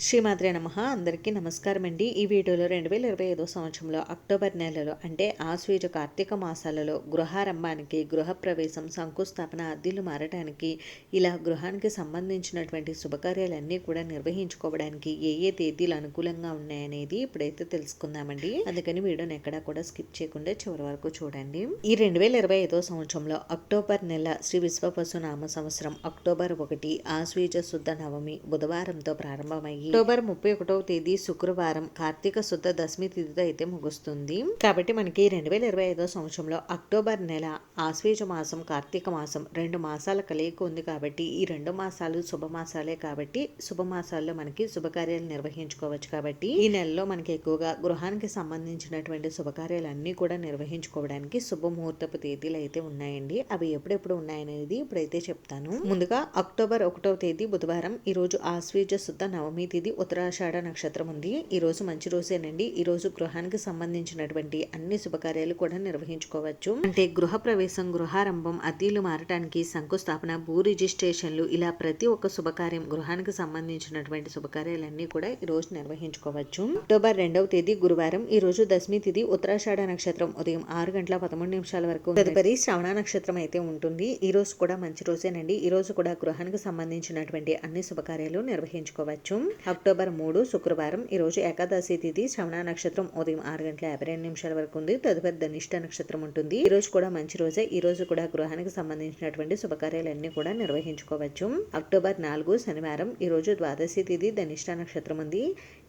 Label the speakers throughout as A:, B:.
A: శ్రీమాత్రే నమః. అందరికీ నమస్కారం అండి. ఈ వీడియోలో 2025 సంవత్సరంలో అక్టోబర్ నెలలో అంటే ఆశ్వీజ కార్తీక మాసాలలో గృహారంభానికి, గృహప్రవేశం, శంకుస్థాపన, అద్దెలు మారటానికి, ఇలా గృహానికి సంబంధించినటువంటి శుభకార్యాలన్నీ కూడా నిర్వహించుకోవడానికి ఏ తేదీలు అనుకూలంగా ఉన్నాయనేది ఇప్పుడైతే తెలుసుకుందామండి. అందుకని వీడియోని ఎక్కడా కూడా స్కిప్ చేయకుండా చివరి వరకు చూడండి. ఈ 2025 సంవత్సరంలో అక్టోబర్ నెల శ్రీ విశ్వవసు నామ సంవత్సరం అక్టోబర్ 1 ఆశ్వీజ శుద్ధ నవమి బుధవారంతో ప్రారంభమయ్యి అక్టోబర్ 31వ తేదీ శుక్రవారం కార్తీక శుద్ధ దశమి తిథితో అయితే ముగుస్తుంది. కాబట్టి మనకి 2025 సంవత్సరంలో అక్టోబర్ నెల ఆశ్వీజ మాసం, కార్తీక మాసం 2 మాసాల కలయిక ఉంది. కాబట్టి ఈ 2 మాసాలు శుభమాసాలే. కాబట్టి శుభమాసాల్లో మనకి శుభకార్యాలు నిర్వహించుకోవచ్చు. కాబట్టి ఈ నెలలో మనకి ఎక్కువగా గృహానికి సంబంధించినటువంటి శుభకార్యాలన్నీ కూడా నిర్వహించుకోవడానికి శుభముహూర్తపు తేదీలు అయితే ఉన్నాయండి. అవి ఎప్పుడెప్పుడు ఉన్నాయనేది ఇప్పుడైతే చెప్తాను. ముందుగా అక్టోబర్ 1వ తేదీ బుధవారం. ఈ రోజు ఆశ్వీజ శుద్ధ నవమి తిథి, ఉత్తరాషాఢ నక్షత్రం ఉంది. ఈ రోజు మంచి రోజేనండి. ఈ రోజు గృహానికి సంబంధించినటువంటి అన్ని శుభకార్యాలు కూడా నిర్వహించుకోవచ్చు. అంటే గృహ ప్రవేశం, గృహారంభం, అద్దెలు మారటానికి, శంకుస్థాపన, భూ రిజిస్ట్రేషన్లు, ఇలా ప్రతి ఒక్క శుభకార్యం, గృహానికి సంబంధించినటువంటి శుభకార్యాలన్నీ కూడా ఈ రోజు నిర్వహించుకోవచ్చు. అక్టోబర్ 2వ తేదీ గురువారం. ఈ రోజు దశమి తిథి, ఉత్తరాషాఢ నక్షత్రం ఉదయం 6:13 వరకు. తదుపరి శ్రవణ నక్షత్రం అయితే ఉంటుంది. ఈ రోజు కూడా మంచి రోజేనండి. ఈ రోజు కూడా గృహానికి సంబంధించినటువంటి అన్ని శుభకార్యాలు నిర్వహించుకోవచ్చు. అక్టోబర్ 3 శుక్రవారం. ఈ రోజు ఏకాదశి తిథి, శ్రవణ నక్షత్రం ఉదయం 6:52 వరకు ఉంది. తదుపరి ధనిష్ట నక్షత్రం ఉంటుంది. ఈ రోజు కూడా మంచి రోజే. ఈ రోజు కూడా గృహానికి సంబంధించినటువంటి శుభకార్యాలన్నీ కూడా నిర్వహించుకోవచ్చు. అక్టోబర్ 4 శనివారం. ఈ రోజు ద్వాదశి తిథి, ధనిష్ట నక్షత్రం ఉంది.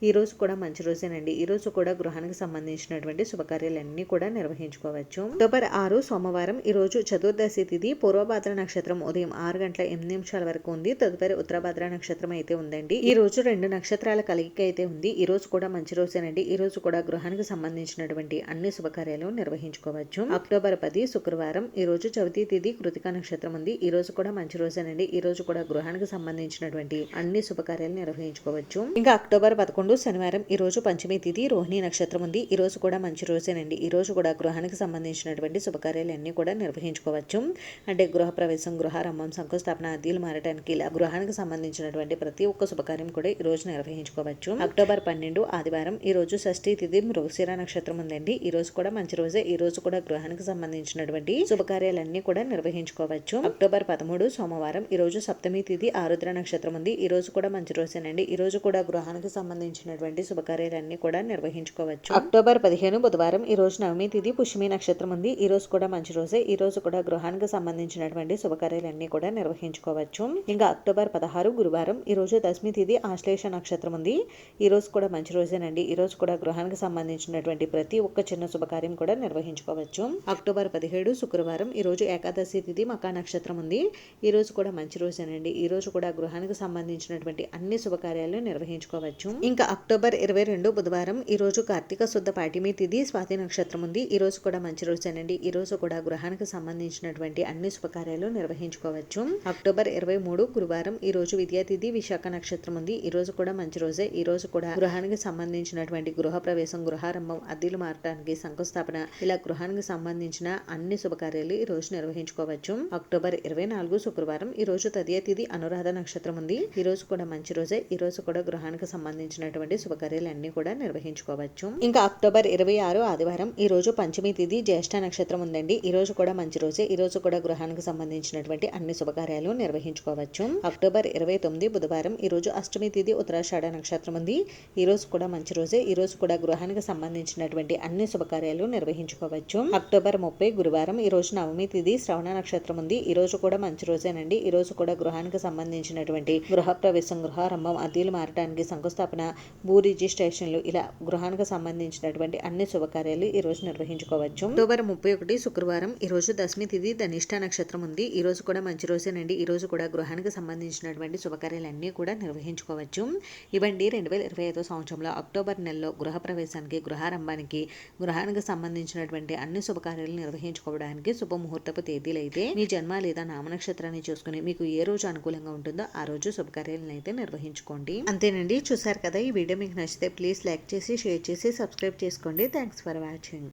A: ఈ రోజు కూడా మంచి రోజేనండి. ఈ రోజు కూడా గృహానికి సంబంధించినటువంటి శుభకార్యాలన్నీ కూడా నిర్వహించుకోవచ్చు. అక్టోబర్ 6 సోమవారం. ఈ రోజు చతుర్దశి తిథి, పూర్వభాద్ర నక్షత్రం ఉదయం 6:08 వరకు ఉంది. తదుపరి ఉత్తరభాద్ర నక్షత్రం అయితే ఉందండి. ఈ రోజు 2 నక్షత్రాల కలయిక అయితే ఉంది. ఈ రోజు కూడా మంచి రోజేనండి. ఈ రోజు కూడా గృహానికి సంబంధించినటువంటి అన్ని శుభకార్యాలు నిర్వహించుకోవచ్చు. అక్టోబర్ 10 శుక్రవారం. ఈ రోజు చవితి తిథి, కృతికా నక్షత్రం ఉంది. ఈ రోజు కూడా మంచి రోజేనండి. ఈ రోజు కూడా గృహానికి సంబంధించినటువంటి అన్ని శుభకార్యాలు నిర్వహించుకోవచ్చు. ఇంకా అక్టోబర్ 11 శనివారం. ఈ రోజు పంచమి తిథి, రోహిణి నక్షత్రం ఉంది. ఈ రోజు కూడా మంచి రోజేనండి. ఈ రోజు కూడా గృహానికి సంబంధించినటువంటి శుభకార్యాలు అన్ని కూడా నిర్వహించుకోవచ్చు. అంటే గృహ ప్రవేశం, గృహారంభం, శంకుస్థాపన, అద్దెలు మారటానికి, ఇలా గృహానికి సంబంధించినటువంటి ప్రతి ఒక్క శుభకార్యం కూడా ఈ రోజు నిర్వహించుకోవచ్చు. అక్టోబర్ 12 ఆదివారం. ఈ రోజు షష్ఠి తిథి, మృగశిర నక్షత్రం ఉందండి. ఈ రోజు కూడా మంచి రోజే. ఈ రోజు కూడా గృహానికి సంబంధించినటువంటి శుభకార్యాలన్నీ కూడా నిర్వహించుకోవచ్చు. అక్టోబర్ 13 సోమవారం. ఈ రోజు సప్తమి తిథి, ఆరుద్ర నక్షత్రం ఉంది. ఈ రోజు కూడా మంచి రోజేనండి. ఈ రోజు కూడా గృహానికి సంబంధించినటువంటి శుభకార్యాలన్నీ కూడా నిర్వహించుకోవచ్చు. అక్టోబర్ 15 బుధవారం. ఈ రోజు నవమి తిథి, పుష్యమి నక్షత్రం ఉంది. ఈ రోజు కూడా మంచి రోజే. ఈ రోజు కూడా గృహానికి సంబంధించినటువంటి శుభకార్యాలన్నీ కూడా నిర్వహించుకోవచ్చు. ఇంకా అక్టోబర్ 16 గురువారం. ఈ రోజు దశమి తిథి, ఆశ్లేష నక్షత్రం ఉంది. ఈ రోజు కూడా మంచి రోజేనండి. ఈ రోజు కూడా గృహానికి సంబంధించినటువంటి ప్రతి ఒక్క చిన్న శుభకార్యం కూడా నిర్వహించుకోవచ్చు. అక్టోబర్ 17 శుక్రవారం. ఈ రోజు ఏకాదశి తిథి, మకా నక్షత్రం ఉంది. ఈ రోజు కూడా మంచి రోజేనండి. ఈ రోజు కూడా గృహానికి సంబంధించినటువంటి అన్ని శుభకార్యాలు నిర్వహించుకోవచ్చు. ఇంకా అక్టోబర్ 22 బుధవారం. ఈ రోజు కార్తీక శుద్ధ పాఠిమి తిథి, స్వాతి నక్షత్రం ఉంది. ఈ రోజు కూడా మంచి రోజేనండి. ఈ రోజు కూడా గృహానికి సంబంధించినటువంటి అన్ని శుభకార్యాలు నిర్వహించుకోవచ్చు. అక్టోబర్ 23 గురువారం. ఈ రోజు విద్యా తిథి, విశాఖ నక్షత్రం ఉంది. ఈ రోజు కూడా మంచి రోజే. ఈ రోజు కూడా గృహానికి సంబంధించినటువంటి గృహ ప్రవేశం, గృహారంభం, అద్దెలు మారటానికి, శంకుస్థాపన, ఇలా గృహానికి సంబంధించిన అన్ని శుభకార్యాలు ఈ రోజు నిర్వహించుకోవచ్చు. అక్టోబర్ 24 శుక్రవారం. ఈ రోజు తదియ తిథి, అనురాధ నక్షత్రం ఉంది. ఈ రోజు కూడా మంచి రోజే. ఈ రోజు కూడా గృహానికి సంబంధించినటువంటి శుభకార్యాలు అన్ని కూడా నిర్వహించుకోవచ్చు. ఇంకా అక్టోబర్ 26 ఆదివారం. ఈ రోజు పంచమి తిథి, జ్యేష్ఠ నక్షత్రం ఉందండి. ఈ రోజు కూడా మంచి రోజే. ఈ రోజు కూడా గృహానికి సంబంధించినటువంటి అన్ని శుభకార్యాలు నిర్వహించుకోవచ్చు. అక్టోబర్ 29 బుధవారం. ఈ రోజు అష్టమి తిథి, ఉత్తరాషాఢ నక్షత్రం ఉంది. ఈ రోజు కూడా మంచి రోజే. ఈ రోజు కూడా గృహానికి సంబంధించినటువంటి అన్ని శుభకార్యాలు నిర్వహించుకోవచ్చు. అక్టోబర్ 30 గురువారం. ఈ రోజు నవమి తిథి, శ్రవణ నక్షత్రం ఉంది. ఈ రోజు కూడా మంచి రోజేనండి. ఈ రోజు కూడా గృహానికి సంబంధించినటువంటి గృహ ప్రవేశం, గృహారంభం, అద్దెలు మారటానికి, శంకుస్థాపన, భూ రిజిస్ట్రేషన్లు, ఇలా గృహానికి సంబంధించినటువంటి అన్ని శుభకార్యాలు ఈ రోజు నిర్వహించుకోవచ్చు. అక్టోబర్ 31 శుక్రవారం. ఈ రోజు దశమి తిథి, ధనిష్ట నక్షత్రం ఉంది. ఈ రోజు కూడా మంచి రోజేనండి. ఈ రోజు కూడా గృహానికి సంబంధించినటువంటి శుభకార్యాలన్నీ కూడా నిర్వహించుకోవచ్చు. ఇవండి 2025 సంవత్సరంలో అక్టోబర్ నెలలో గృహ ప్రవేశానికి, గృహారంభానికి, గృహానికి సంబంధించినటువంటి అన్ని శుభకార్యాలు నిర్వహించుకోవడానికి శుభముహూర్తపు తేదీలు అయితే మీ జన్మ లేదా నామ నక్షత్రాన్ని చూసుకుని మీకు ఏ రోజు అనుకూలంగా ఉంటుందో ఆ రోజు శుభకార్యాలను అయితే నిర్వహించుకోండి. అంతేనండి. చూసారు కదా, ఈ వీడియో మీకు నచ్చితే ప్లీజ్ లైక్ చేసి, షేర్ చేసి, సబ్స్క్రైబ్ చేసుకోండి. Thanks for watching.